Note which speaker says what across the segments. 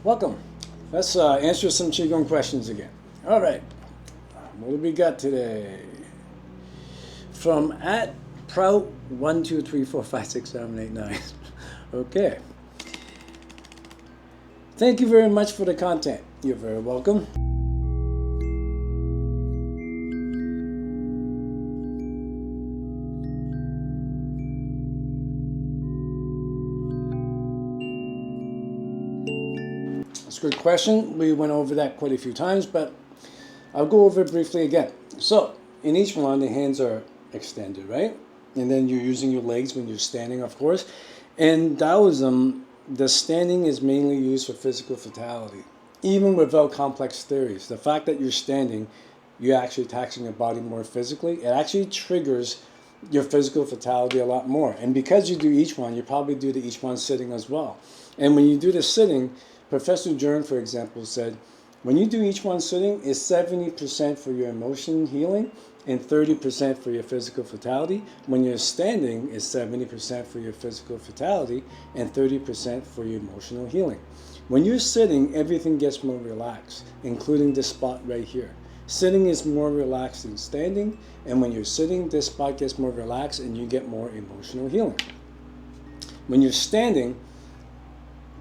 Speaker 1: Welcome. Let's answer some Qigong questions again. All right. What do we got today? From at Prout 1, 2, 3, 4, 5, 6, 7, 8, 9. Okay. Thank you very much for the content. You're very welcome. That's a good question. We went over that quite a few times, but I'll go over it briefly again. So, in each one, the hands are extended, right? And then you're using your legs when you're standing, of course. In Taoism, the standing is mainly used for physical vitality, even without complex theories. The fact that you're standing, you're actually taxing your body more physically. It actually triggers your physical vitality a lot more. And because you do each one, you probably do the each one sitting as well. And when you do the sitting, Professor Jern, for example, said, when you do each one sitting, it's 70% for your emotion healing and 30% for your physical vitality. When you're standing, it's 70% for your physical vitality and 30% for your emotional healing. When you're sitting, everything gets more relaxed, including this spot right here. Sitting is more relaxed than standing, and when you're sitting, this spot gets more relaxed and you get more emotional healing. When you're standing,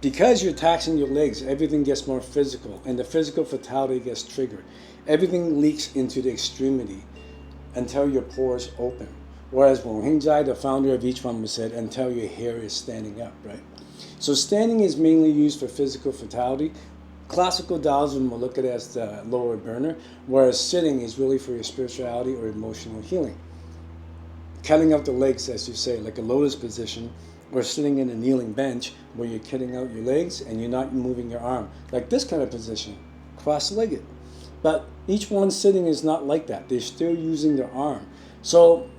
Speaker 1: because you're taxing your legs, everything gets more physical, and the physical vitality gets triggered. Everything leaks into the extremity until your pores open. Whereas Wong Hing Jai, the founder of each one, said, until your hair is standing up, right? So standing is mainly used for physical vitality. Classical Taoism will look at it as the lower burner, whereas sitting is really for your spirituality or emotional healing. Cutting out the legs, as you say, like a lotus position, or sitting in a kneeling bench where you're cutting out your legs and you're not moving your arm. Like this kind of position, cross-legged. But each one sitting is not like that. They're still using their arm. So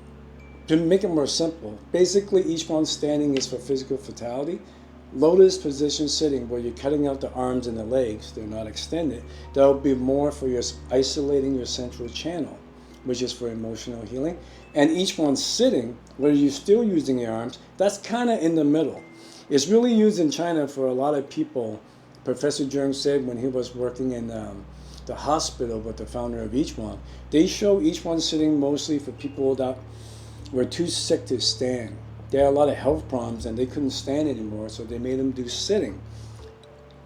Speaker 1: to make it more simple, basically each one standing is for physical vitality. Lotus position sitting, where you're cutting out the arms and the legs, they're not extended, that'll be more for your isolating your central channel, which is for emotional healing. And each one sitting, where you're still using your arms, that's kind of in the middle. It's really used in China for a lot of people. Professor Zheng said when he was working in the hospital with the founder of each one, they show each one sitting mostly for people that were too sick to stand. They had a lot of health problems and they couldn't stand anymore, so they made them do sitting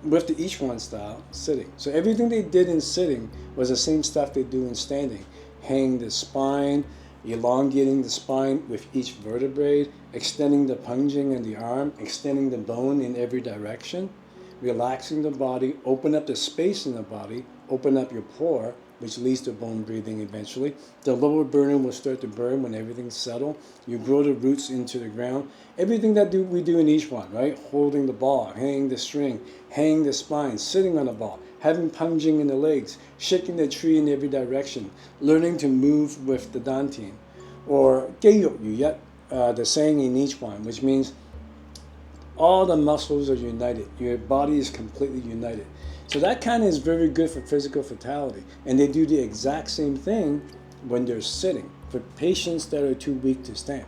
Speaker 1: with the each one style, sitting. So everything they did in sitting was the same stuff they do in standing. Hang the spine, elongating the spine with each vertebrae, extending the punging in the arm, extending the bone in every direction, relaxing the body, open up the space in the body, open up your pore, which leads to bone breathing eventually. The lower burner will start to burn when everything's settled. You grow the roots into the ground. Everything that we do in each one, right? Holding the ball, hanging the string, hanging the spine, sitting on the ball, having punging in the legs, shaking the tree in every direction, learning to move with the dantian, or geiyok yuyet, the saying in each one, which means all the muscles are united. Your body is completely united. So that kind of is very good for physical vitality. And they do the exact same thing when they're sitting, for patients that are too weak to stand.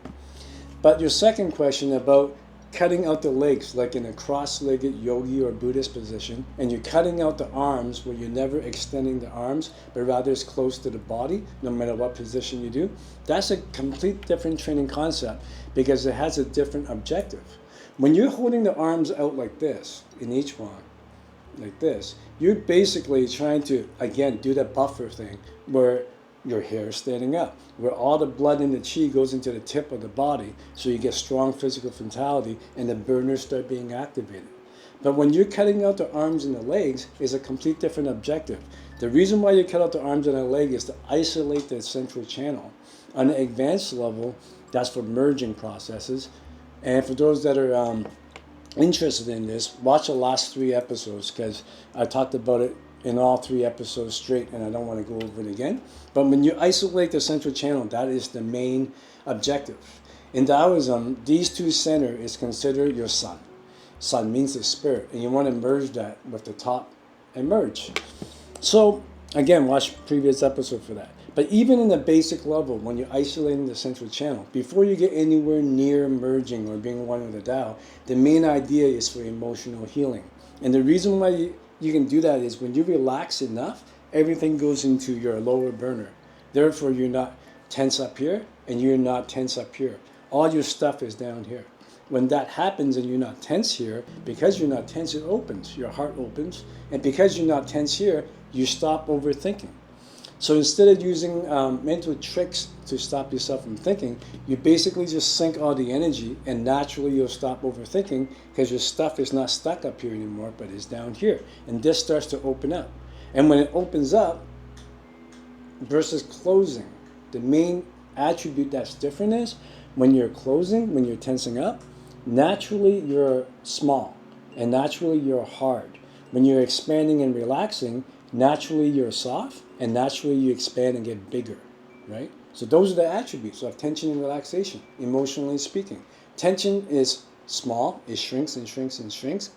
Speaker 1: But your second question about cutting out the legs, like in a cross-legged yogi or Buddhist position, and you're cutting out the arms where you're never extending the arms, but rather it's close to the body, no matter what position you do, that's a complete different training concept because it has a different objective. When you're holding the arms out like this, in each one, like this, you're basically trying to, again, do that buffer thing where your hair is standing up, where all the blood and the qi goes into the tip of the body, so you get strong physical vitality and the burners start being activated. But when you're cutting out the arms and the legs, is a complete different objective. The reason why you cut out the arms and the leg is to isolate the central channel. On an advanced level, that's for merging processes. And for those that are interested in this, watch the last 3 episodes because I talked about it in all 3 episodes straight and I don't want to go over it again. But when you isolate the central channel, that is the main objective. In Taoism, these 2 center is considered your sun. Sun means the spirit, and you want to merge that with the top and merge. So again, watch previous episode for that. But even in the basic level, when you're isolating the central channel, before you get anywhere near merging or being one with the Tao, the main idea is for emotional healing. And the reason why you can do that is when you relax enough, everything goes into your lower burner. Therefore, you're not tense up here and you're not tense up here. All your stuff is down here. When that happens and you're not tense here, because you're not tense, it opens. Your heart opens. And because you're not tense here, you stop overthinking. So instead of using mental tricks to stop yourself from thinking, you basically just sink all the energy and naturally you'll stop overthinking because your stuff is not stuck up here anymore, but is down here. And this starts to open up. And when it opens up versus closing, the main attribute that's different is when you're closing, when you're tensing up, naturally you're small and naturally you're hard. When you're expanding and relaxing, naturally you're soft and naturally you expand and get bigger, right? So those are the attributes of tension and relaxation, emotionally speaking. Tension is small, it shrinks and shrinks and shrinks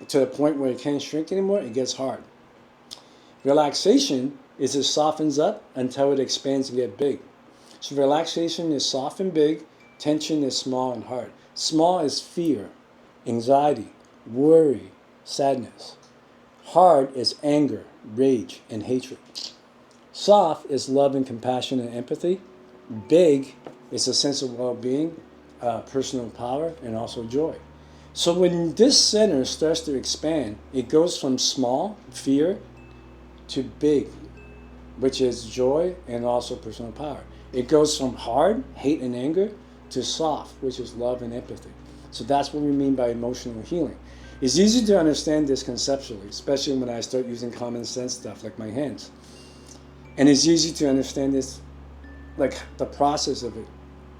Speaker 1: to the point where it can't shrink anymore, it gets hard. Relaxation is it softens up until it expands and gets big. So relaxation is soft and big, tension is small and hard. Small is fear, anxiety, worry, sadness. Hard is anger, rage, and hatred. Soft is love and compassion and empathy. Big is a sense of well-being, personal power, and also joy. So when this center starts to expand, it goes from small, fear, to big, which is joy and also personal power. It goes from hard, hate and anger, to soft, which is love and empathy. So that's what we mean by emotional healing. It's easy to understand this conceptually, especially when I start using common sense stuff like my hands. And it's easy to understand this, like the process of it,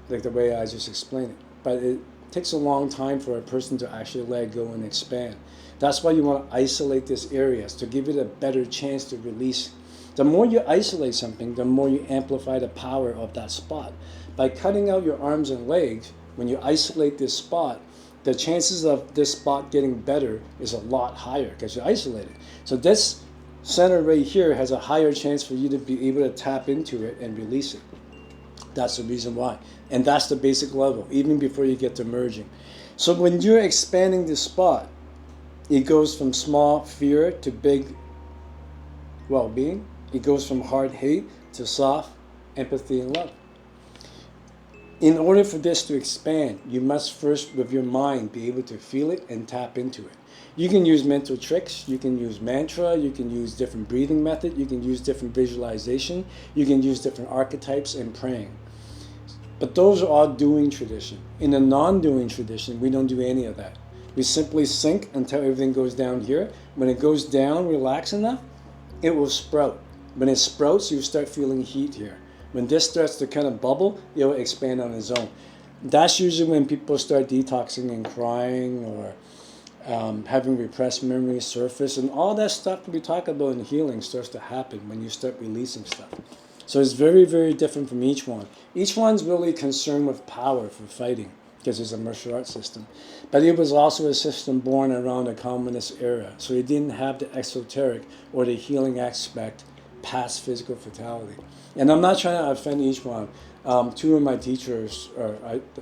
Speaker 1: like the way I just explained it. But it takes a long time for a person to actually let go and expand. That's why you want to isolate these areas, to give it a better chance to release. The more you isolate something, the more you amplify the power of that spot. By cutting out your arms and legs, when you isolate this spot, the chances of this spot getting better is a lot higher because you're isolated. So this center right here has a higher chance for you to be able to tap into it and release it. That's the reason why. And that's the basic level, even before you get to merging. So when you're expanding this spot, it goes from small fear to big well-being. It goes from hard hate to soft empathy and love. In order for this to expand, you must first, with your mind, be able to feel it and tap into it. You can use mental tricks, you can use mantra, you can use different breathing method, you can use different visualization, you can use different archetypes and praying. But those are all doing tradition. In a non-doing tradition, we don't do any of that. We simply sink until everything goes down here. When it goes down, relax enough, it will sprout. When it sprouts, you start feeling heat here. When this starts to kind of bubble, it will expand on its own. That's usually when people start detoxing and crying or having repressed memories surface. And all that stuff that we talk about in healing starts to happen when you start releasing stuff. So it's very, very different from each one. Each one's really concerned with power for fighting because it's a martial arts system. But it was also a system born around the communist era. So it didn't have the esoteric or the healing aspect past physical fatality. And I'm not trying to offend each one. Two of my teachers,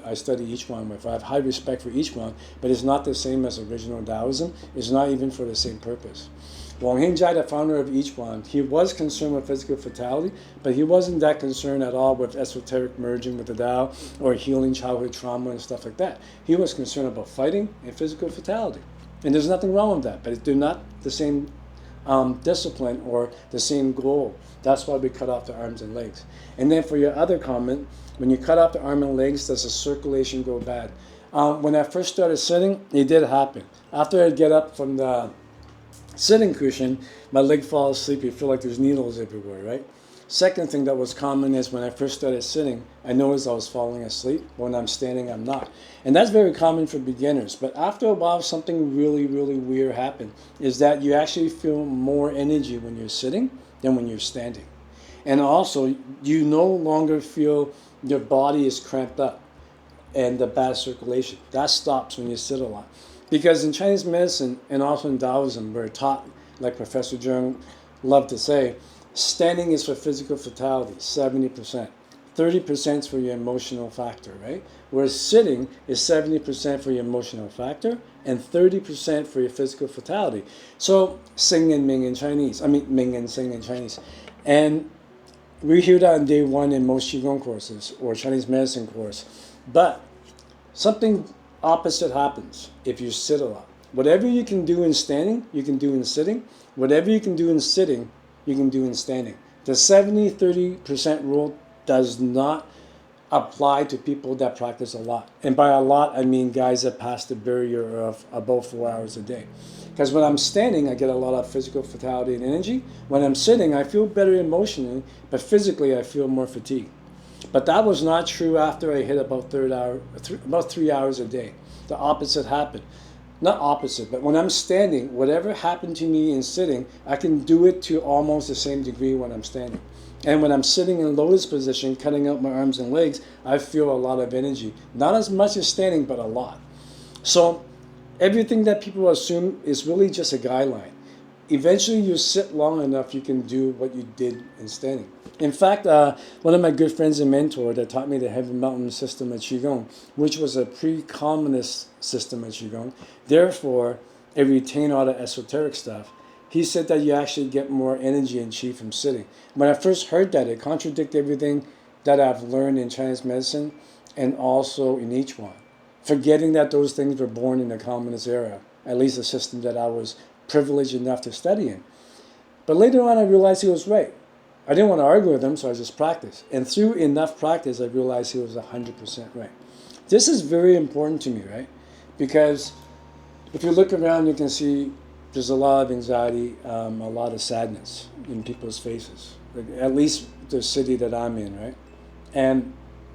Speaker 1: I study each one with. I have high respect for each one, but it's not the same as original Taoism. It's not even for the same purpose. Wang Hingjai, the founder of each one, he was concerned with physical fatality, but he wasn't that concerned at all with esoteric merging with the Tao or healing childhood trauma and stuff like that. He was concerned about fighting and physical fatality. And there's nothing wrong with that, but they're not the same discipline or the same goal. That's why we cut off the arms and legs. And then for your other comment, when you cut off the arm and legs, does the circulation go bad? When I first started sitting, it did happen. After I'd get up from the sitting cushion, my leg falls asleep, you feel like there's needles everywhere, right? Second thing that was common is when I first started sitting, I noticed I was falling asleep. When I'm standing, I'm not. And that's very common for beginners. But after a while, something really, really weird happened, is that you actually feel more energy when you're sitting than when you're standing. And also, you no longer feel your body is cramped up and the bad circulation. That stops when you sit a lot. Because in Chinese medicine and also in Taoism, we're taught, like Professor Zheng loved to say, standing is for physical fatality, 70%. 30% is for your emotional factor, right? Whereas sitting is 70% for your emotional factor and 30% for your physical vitality. So Sing and Ming in Chinese. I mean Ming and Sing in Chinese. And we hear that on day one in most qigong courses or Chinese medicine course. But something opposite happens if you sit a lot. Whatever you can do in standing, you can do in sitting. Whatever you can do in sitting, you can do in standing. The 70-30% rule does not apply to people that practice a lot. And by a lot, I mean guys that pass the barrier of above 4 hours a day. Because when I'm standing, I get a lot of physical vitality and energy. When I'm sitting, I feel better emotionally, but physically, I feel more fatigued. But that was not true after I hit about 3 hours a day. The opposite happened. Not opposite, but when I'm standing, whatever happened to me in sitting, I can do it to almost the same degree when I'm standing. And when I'm sitting in lotus position, cutting out my arms and legs, I feel a lot of energy. Not as much as standing, but a lot. So everything that people assume is really just a guideline. Eventually, you sit long enough, you can do what you did in standing. In fact, one of my good friends and mentor that taught me the Heaven Mountain system of Qigong, which was a pre-communist system of Qigong, therefore, it retained all the esoteric stuff. He said that you actually get more energy and qi from sitting. When I first heard that, it contradicted everything that I've learned in Chinese medicine and also in each one. Forgetting that those things were born in the communist era, at least the system that I was privileged enough to study in. But later on, I realized he was right. I didn't want to argue with him, so I just practiced. And through enough practice, I realized he was 100% right. This is very important to me, right? Because if you look around, you can see there's a lot of anxiety, a lot of sadness in people's faces. Like, at least the city that I'm in, right? And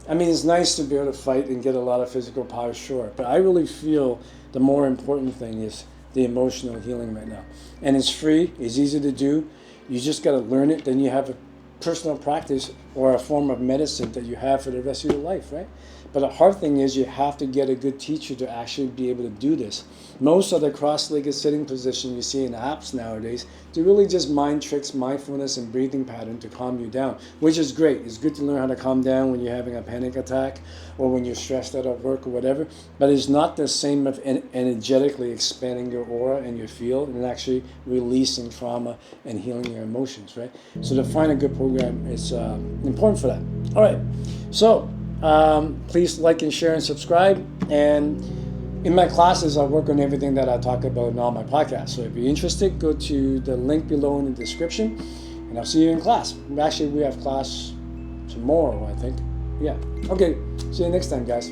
Speaker 1: I mean, it's nice to be able to fight and get a lot of physical power, sure. But I really feel the more important thing is the emotional healing right now. And it's free, it's easy to do. You just got to learn it. Then you have a personal practice or a form of medicine that you have for the rest of your life, right? But the hard thing is you have to get a good teacher to actually be able to do this. Most of the cross-legged sitting position you see in apps nowadays, they're really just mind tricks, mindfulness, and breathing pattern to calm you down, which is great. It's good to learn how to calm down when you're having a panic attack or when you're stressed out at work or whatever, but it's not the same of energetically expanding your aura and your field and actually releasing trauma and healing your emotions, right? So to find a good program is important for that. All right, so please like and share and subscribe. And in my classes, I work on everything that I talk about in all my podcasts. So if you're interested, go to the link below in the description, and I'll see you in class. Actually, we have class tomorrow, I think. Yeah. Okay. See you next time, guys.